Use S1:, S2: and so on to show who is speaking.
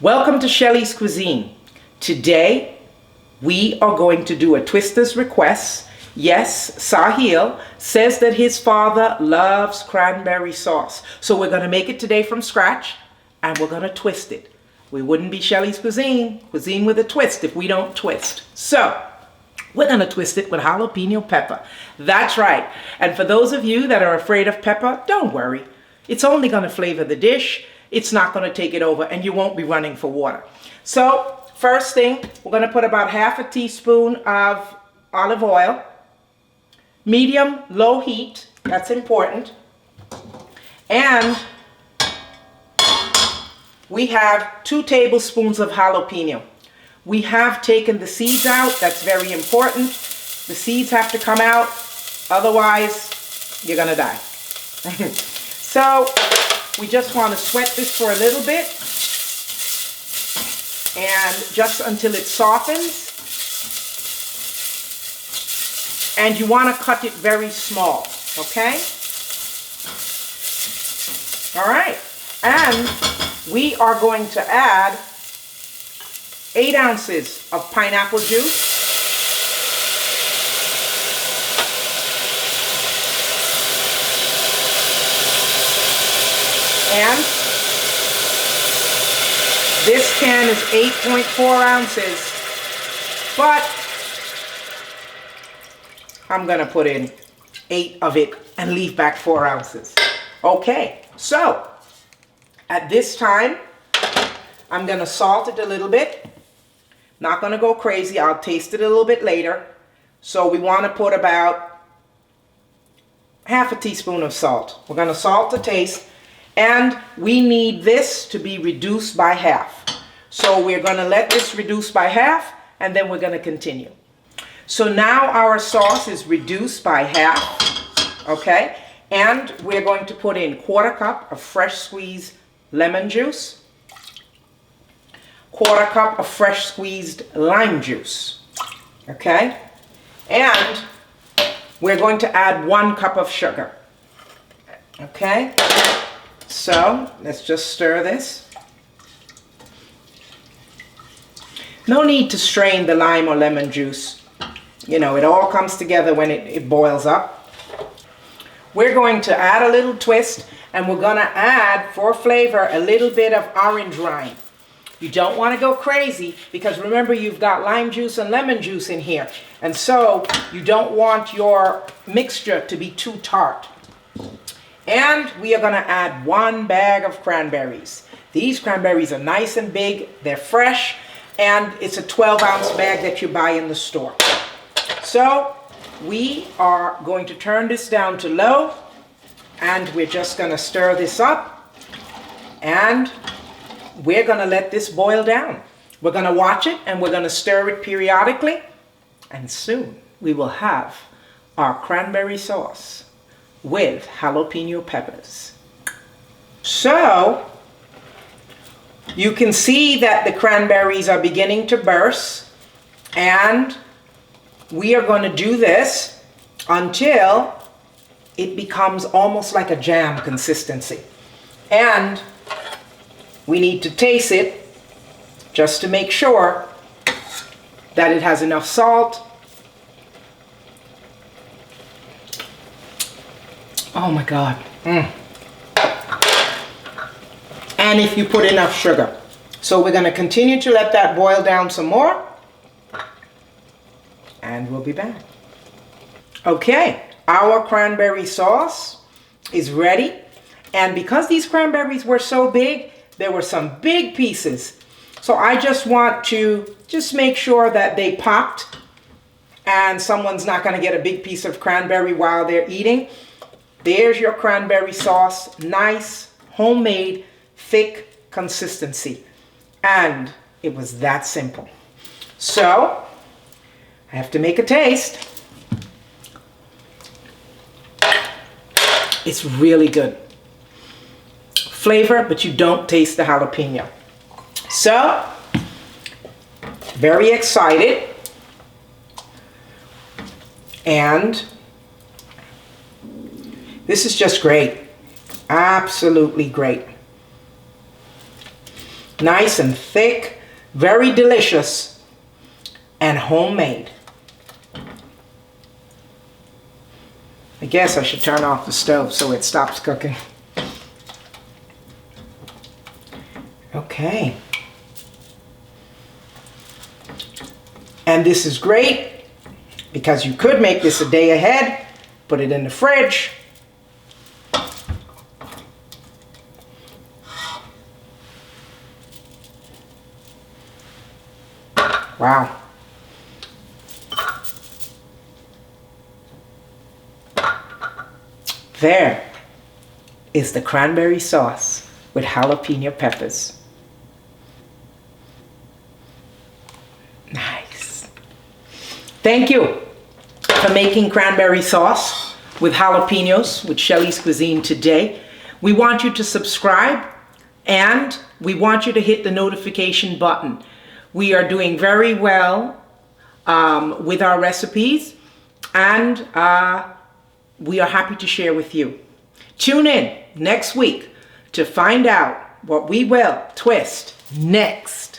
S1: Welcome to Shelly's Cuisine. Today we are going to do a twister's request. Yes, Sahil says that his father loves cranberry sauce. So we're going to make it today from scratch and we're going to twist it. We wouldn't be Shelly's Cuisine with a twist, if we don't twist. So we're going to twist it with jalapeno pepper. That's right. And for those of you that are afraid of pepper, don't worry. It's only going to flavor the dish. It's not going to take it over and you won't be running for water. So first thing, we're going to put about half a teaspoon of olive oil. Medium, low heat, that's important. And we have 2 tablespoons of jalapeno. We have taken the seeds out, that's very important. The seeds have to come out, otherwise you're gonna die. So we just want to sweat this for a little bit and just until it softens. And you want to cut it very small, okay? All right, and we are going to add 8 ounces of pineapple juice. And this can is 8.4 ounces, but I'm going to put in 8 of it and leave back 4 ounces. Okay, so at this time, I'm going to salt it a little bit. Not going to go crazy. I'll taste it a little bit later. So we want to put about half a teaspoon of salt. We're going to salt to taste. And we need this to be reduced by half. So we're going to let this reduce by half and then we're going to continue. So now our sauce is reduced by half, okay? And we're going to put in 1/4 cup of fresh squeezed lemon juice, 1/4 cup of fresh squeezed lime juice, okay? And we're going to add 1 cup of sugar, okay? So let's just stir this. No need to strain the lime or lemon juice. You know, it all comes together when it boils up. We're going to add a little twist and we're going to add, for flavor, a little bit of orange rind. You don't want to go crazy because remember you've got lime juice and lemon juice in here. And so you don't want your mixture to be too tart. And we are going to add 1 bag of cranberries. These cranberries are nice and big, they're fresh, and it's a 12-ounce bag that you buy in the store. So we are going to turn this down to low, and we're just going to stir this up, and we're going to let this boil down. We're going to watch it, and we're going to stir it periodically, and soon we will have our cranberry sauce with jalapeno peppers. So you can see that the cranberries are beginning to burst, and we are going to do this until it becomes almost like a jam consistency. And we need to taste it just to make sure that it has enough salt. Oh my God. And if you put enough sugar. So we're going to continue to let that boil down some more. And we'll be back. Okay, our cranberry sauce is ready. And because these cranberries were so big, there were some big pieces. So I just want to make sure that they popped and someone's not going to get a big piece of cranberry while they're eating. There's your cranberry sauce, nice, homemade, thick consistency. And it was that simple. So I have to make a taste. It's really good. Flavor, but you don't taste the jalapeno. So, very excited. And This is just great. Absolutely great. Nice and thick, very delicious, and homemade. I guess I should turn off the stove so it stops cooking. Okay. And this is great because you could make this a day ahead, put it in the fridge. Wow. There is the cranberry sauce with jalapeno peppers. Nice. Thank you for making cranberry sauce with jalapenos with Shelly's Cuisine today. We want you to subscribe and we want you to hit the notification button. We are doing very well with our recipes, and we are happy to share with you. Tune in next week to find out what we will twist next.